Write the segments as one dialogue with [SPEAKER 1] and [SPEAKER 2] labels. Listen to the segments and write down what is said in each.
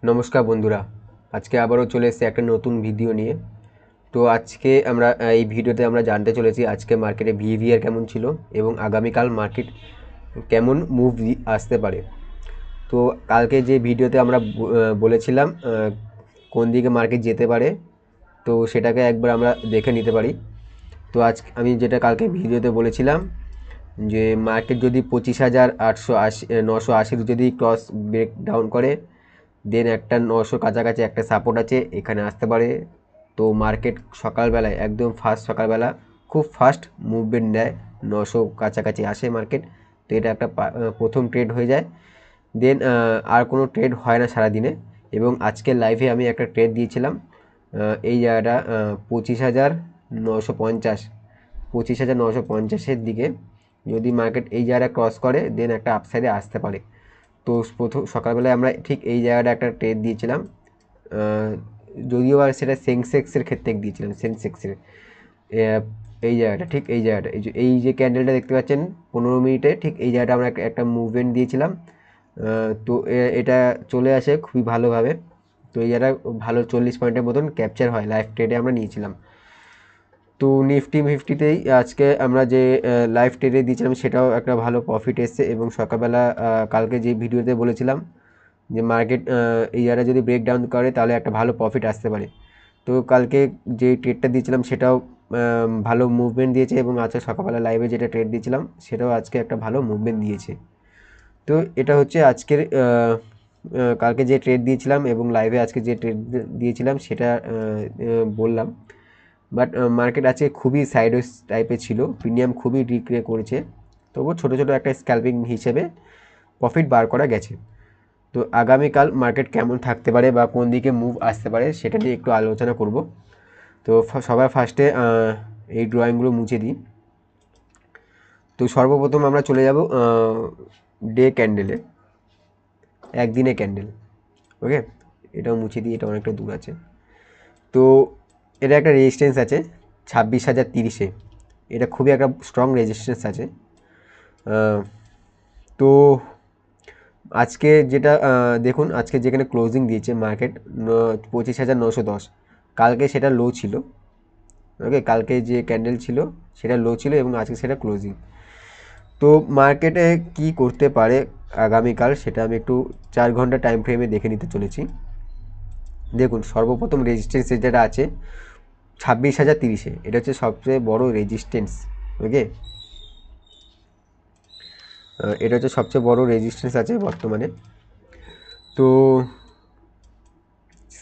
[SPEAKER 1] নমস্কার বন্ধুরা, আজকে আবারও চলে এসেছি একটা নতুন ভিডিও নিয়ে। তো আজকে আমরা এই ভিডিওতে আমরা জানতে চলেছি আজকে মার্কেটে বিহেভিয়ার কেমন ছিল এবং আগামীকাল মার্কেট কেমন মুভ আসতে পারে। তো কালকে যে ভিডিওতে আমরা বলেছিলাম কোন দিকে মার্কেট যেতে পারে, তো সেটাকে একবার আমরা দেখে নিতে পারি। তো আজ আমি যেটা কালকে ভিডিওতে বলেছিলাম যে মার্কেট যদি 25,880 980 যদি ক্রস ব্রেক ডাউন করে, দেন একটা 900 কাছাকাছি একটা সাপোর্ট আছে, এখানে আসতে পারে। তো মার্কেট সকালবেলায় একদম ফার্স্ট সকালবেলা খুব ফাস্ট মুভমেন্ট নেয়, 900 কাছাকাছি আসে মার্কেট। তো এটা একটা প্রথম ট্রেড হয়ে যায়। দেন আর কোনো ট্রেড হয় না সারাদিনে। এবং আজকের লাইভে আমি একটা ট্রেড দিয়েছিলাম এই জায়গাটা 25,950, 25,950-এর দিকে যদি মার্কেট এই জায়গাটা ক্রস করে, দেন একটা আপসাইডে আসতে পারে। তো প্রথম সকালবেলায় আমরা ঠিক এই জায়গাটা একটা ট্রেড দিয়েছিলাম, যদিও আর সেটা সেন্সেক্সের ক্ষেত্রে দিয়েছিলাম। সেন্সেক্সের এই জায়গাটা, ঠিক এই জায়গাটা, এই যে ক্যান্ডেলটা দেখতে পাচ্ছেন 15 মিনিটে, ঠিক এই জায়গাটা আমরা একটা মুভমেন্ট দিয়েছিলাম। তো এটা চলে আসে খুবই ভালোভাবে। তো এই জায়গাটা ভালো 40 পয়েন্টের মতন ক্যাপচার হয়, লাইভ ট্রেডে আমরা নিয়েছিলাম। তো নিফটি ফিফটিতেই আজকে আমরা যে লাইভ ট্রেডে দিয়েছিলাম সেটাও একটা ভালো প্রফিট এসছে। এবং সকালবেলা কালকে যে ভিডিওতে বলেছিলাম যে মার্কেট এই জায়গাটা যদি ব্রেক ডাউন করে তাহলে একটা ভালো প্রফিট আসতে পারে। তো কালকে যে ট্রেডটা দিয়েছিলাম সেটাও ভালো মুভমেন্ট দিয়েছে, এবং আজকে সকালবেলা লাইভে যেটা ট্রেড দিয়েছিলাম সেটাও আজকে একটা ভালো মুভমেন্ট দিয়েছে। তো এটা হচ্ছে আজকের কালকে যে ট্রেড দিয়েছিলাম এবং লাইভে আজকে যে ট্রেড দিয়েছিলাম সেটা বললাম। বাট মার্কেট আছে খুবই সাইডওয়েজ টাইপের ছিল, প্রিমিয়াম খুবই ডিক্রিয়ে করেছে, তবুও ছোটো ছোটো একটা স্ক্যালপিং হিসেবে প্রফিট বার করা গেছে। তো আগামীকাল মার্কেট কেমন থাকতে পারে বা কোন দিকে মুভ আসতে পারে সেটা নিয়ে একটু আলোচনা করব। তো সবার ফার্স্টে এই ড্রয়িংগুলো মুছে দিই। তো সর্বপ্রথম আমরা চলে যাব ডে ক্যান্ডেলে, একদিনে ক্যান্ডেল। ওকে, এটাও মুছে দিই, এটা অনেকটা দূর আছে। তো এটা একটা রেজিস্ট্যান্স আছে 26,030-এ, এটা খুবই একটা স্ট্রং রেজিস্ট্যান্স আছে। তো আজকে যেটা দেখুন, আজকে যেখানে ক্লোজিং দিয়েছে মার্কেট 25,910, কালকে সেটা লো ছিল। ওকে, কালকে যে ক্যান্ডেল ছিল সেটা লো ছিল এবং আজকে সেটা ক্লোজিং। তো মার্কেটে কি করতে পারে আগামীকাল সেটা আমি একটু 4 ঘন্টা টাইম ফ্রেমে দেখে নিতে চলেছি। দেখুন, সর্বপ্রথম রেজিস্ট্যান্স যেটা আছে 26,030-এ, এটা হচ্ছে সবচেয়ে বড় রেজিস্ট্যান্স। ওকে, এটা হচ্ছে সবচেয়ে বড় রেজিস্ট্যান্স আছে বর্তমানে। তো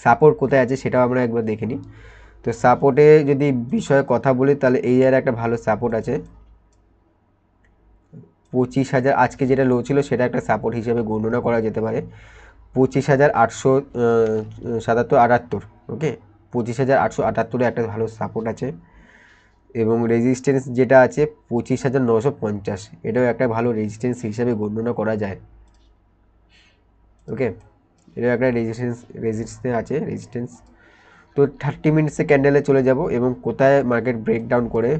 [SPEAKER 1] সাপোর্ট কোথায় আছে সেটাও আমরা একবার দেখে নিই। তো সাপোর্টে যদি বিষয়ে কথা বলি তাহলে এই জায়গায় একটা ভালো সাপোর্ট আছে 25,000, আজকে যেটা লো ছিল সেটা একটা সাপোর্ট হিসেবে গণনা করা যেতে পারে 25,877-78। ওকে, 25,878-এ একটা ভালো সাপোর্ট আছে। এবং রেজিস্ট্যান্স যেটা আছে 25,950, এটাও একটা ভালো রেজিস্ট্যান্স হিসেবে গণনা করা যায়। ওকে, এটাও একটা রেজিস্ট্যান্স আছে, রেজিস্ট্যান্স। তো 30 মিনিটসে ক্যান্ডেলে চলে যাব এবং কোথায় মার্কেট ব্রেকডাউন করে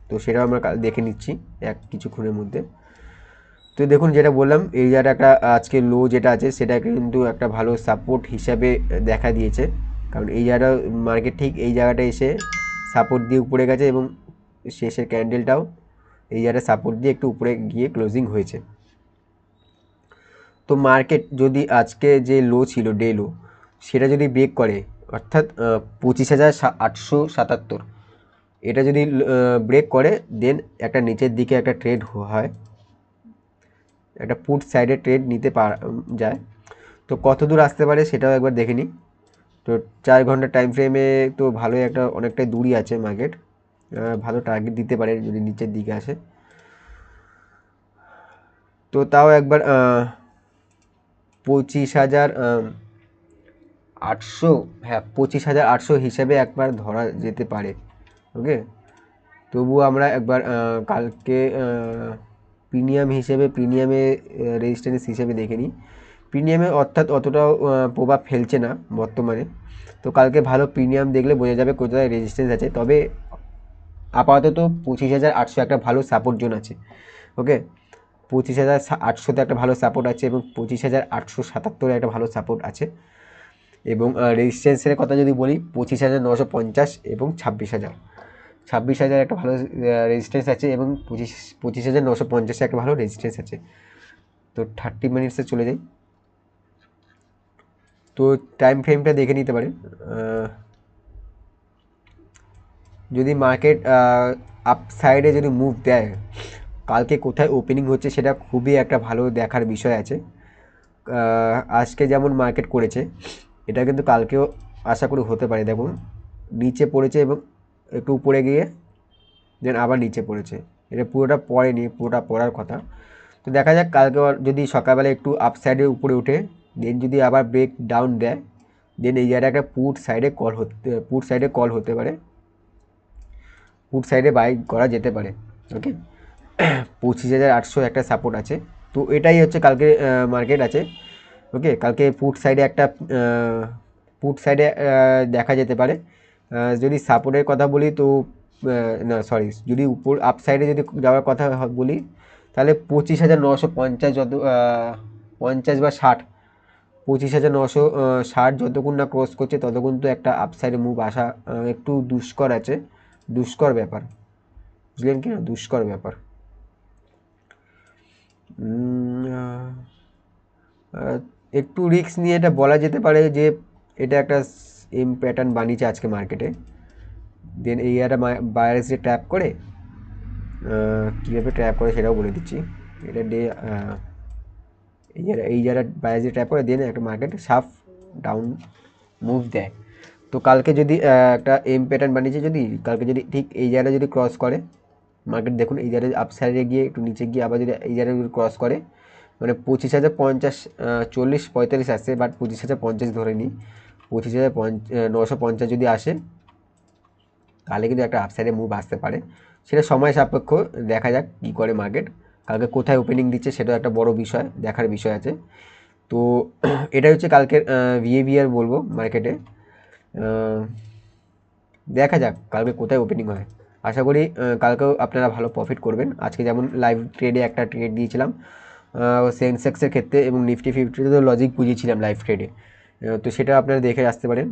[SPEAKER 1] তো সেটাও আমরা দেখে নিচ্ছি কিছুক্ষণের মধ্যে। তো দেখুন, যেটা বললাম এই জায়গাটা একটা আজকে লো যেটা আছে সেটা কিন্তু একটা ভালো সাপোর্ট হিসাবে দেখা দিয়েছে, কারণ এই জায়গাটা মার্কেট ঠিক এই জায়গাটা এসে সাপোর্ট দিয়ে উপরে গেছে এবং শেষের ক্যান্ডেলটাও এই জায়গাটা সাপোর্ট দিয়ে একটু উপরে গিয়ে ক্লোজিং হয়েছে। তো মার্কেট যদি আজকে যে লো ছিল ডে লো সেটা যদি ব্রেক করে, অর্থাৎ 25,877, এটা যদি ব্রেক করে, দেন একটা নিচের দিকে একটা ট্রেড হয়, একটা পুট সাইডে ট্রেড নিতে যায়। তো কত দূর আসতে পারে সেটাও একবার দেখে নিই। তো 4 ঘন্টা টাইম ফ্রেমে তো ভালোই একটা অনেকটাই দূরই আছে মার্কেট, ভালো টার্গেট দিতে পারে যদি নিচের দিকে আসে। তো তাও একবার 25,800, হ্যাঁ 25,800 হিসেবে একবার ধরা যেতে পারে। ওকে, তবুও আমরা একবার কালকে প্রিমিয়ামে রেজিস্ট্যান্স হিসেবে দেখে নিই। প্রিমিয়ামে অর্থাৎ অতটাও প্রভাব ফেলছে না বর্তমানে। তো কালকে ভালো প্রিমিয়াম দেখলে বোঝা যাবে কোথায় রেজিস্ট্যান্স আছে। তবে আপাতত 25,800 একটা ভালো সাপোর্ট জোন আছে। ওকে, 25,800তে একটা ভালো সাপোর্ট আছে এবং 25,877 একটা ভালো সাপোর্ট আছে। এবং রেজিস্ট্যান্সের কথা যদি বলি 25,950 এবং 26,000 একটা ভালো রেজিস্ট্যান্স আছে এবং 25,950 একটা ভালো রেজিস্ট্যান্স আছে। তো 30 মিনিটসে চলে যাই। তো টাইম ফ্রেমটা দেখে নিতে পারেন। যদি মার্কেট আপ সাইডে যদি মুভ দেয়, কালকে কোথায় ওপেনিং হচ্ছে সেটা খুবই একটা ভালো দেখার বিষয় আছে। আজকে যেমন মার্কেট করেছে, এটা কিন্তু কালকেও আশা করি হতে পারে। দেখুন নিচে পড়েছে এবং একটু উপরে গিয়ে দেন আবার নিচে পড়েছে, এটা পুরোটা পড়েনি, পুরোটা পড়ার কথা। তো দেখা যাক কালকে যদি সকালবেলা একটু আপ সাইডে উপরে উঠে দেন যদি আবার ব্রেক ডাউন দেয়, দেন এই জায়গায় একটা পুট সাইডে কল হতে পারে, পুট সাইডে বাই করা যেতে পারে। ওকে, 25,800 একটা সাপোর্ট আছে। তো এটাই হচ্ছে কালকে মার্কেট আছে। ওকে, কালকে পুট সাইডে দেখা যেতে পারে। যদি সাপোর্টের কথা বলি তো না সরি, যদি উপর আপ সাইডে যদি যাওয়ার কথা বলি তাহলে 25,950 যত 50 বা 60, 25,960 যতক্ষণ না ক্রস করছে ততক্ষণ তো একটা আপ সাইডে মুভ আসা একটু দুষ্কর ব্যাপার, বুঝলেন কি না, দুষ্কর ব্যাপার। একটু রিস্ক নিয়ে এটা বলা যেতে পারে যে এটা একটা এম প্যাটার্ন বানিয়েছে আজকে মার্কেটে। দেন এই একটা বায়ার এসে ট্র্যাপ করে, কীভাবে ট্র্যাপ করে সেটাও বলে দিচ্ছি। এটা এই যারা বায়ার এসে ট্র্যাপ করে দেন একটা মার্কেট সাফ ডাউন মুভ দেয়। তো কালকে যদি একটা এম প্যাটার্ন বানিয়েছে, যদি কালকে যদি ঠিক এই জায়গাটা যদি ক্রস করে মার্কেট, দেখুন এই জায়গায় আপ সাইডে গিয়ে একটু নিচে গিয়ে আবার যদি এই জায়গায় ক্রস করে, মানে 25,050 40-45 আসছে, বাট 25,050 ধরে নিই, 25,950 যদি আসে তাহলে কিন্তু একটা আপসাইডে মুভ আসতে পারে। সেটা সময় সাপেক্ষ, দেখা যাক কী করে মার্কেট, কালকে কোথায় ওপেনিং দিচ্ছে সেটাও একটা বড় বিষয়, দেখার বিষয় আছে। তো এটা হচ্ছে কালকের বিহেভিয়ার বলবো মার্কেটে। দেখা যাক কালকে কোথায় ওপেনিং হয়। আশা করি কালকেও আপনারা ভালো প্রফিট করবেন। আজকে যেমন লাইভ ট্রেডে একটা ট্রেড দিয়েছিলাম সেন্সেক্সের ক্ষেত্রে এবং নিফটি ফিফটিতে তো লজিক বুঝিয়েছিলাম লাইভ ট্রেডে, তো সেটা আপনারা দেখে আসতে পারেন।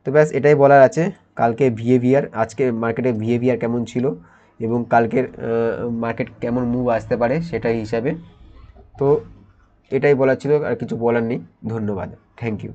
[SPEAKER 1] তো ব্যাস এটাই বলার আছে। কালকে বিহেভিয়ার, আজকে মার্কেটের বিহেভিয়ার কেমন ছিল এবং কালকের মার্কেট কেমন মুভ আসতে পারে সেটাই হিসাবে। তো এটাই বলার ছিল, আর কিছু বলার নেই। ধন্যবাদ, থ্যাংক ইউ।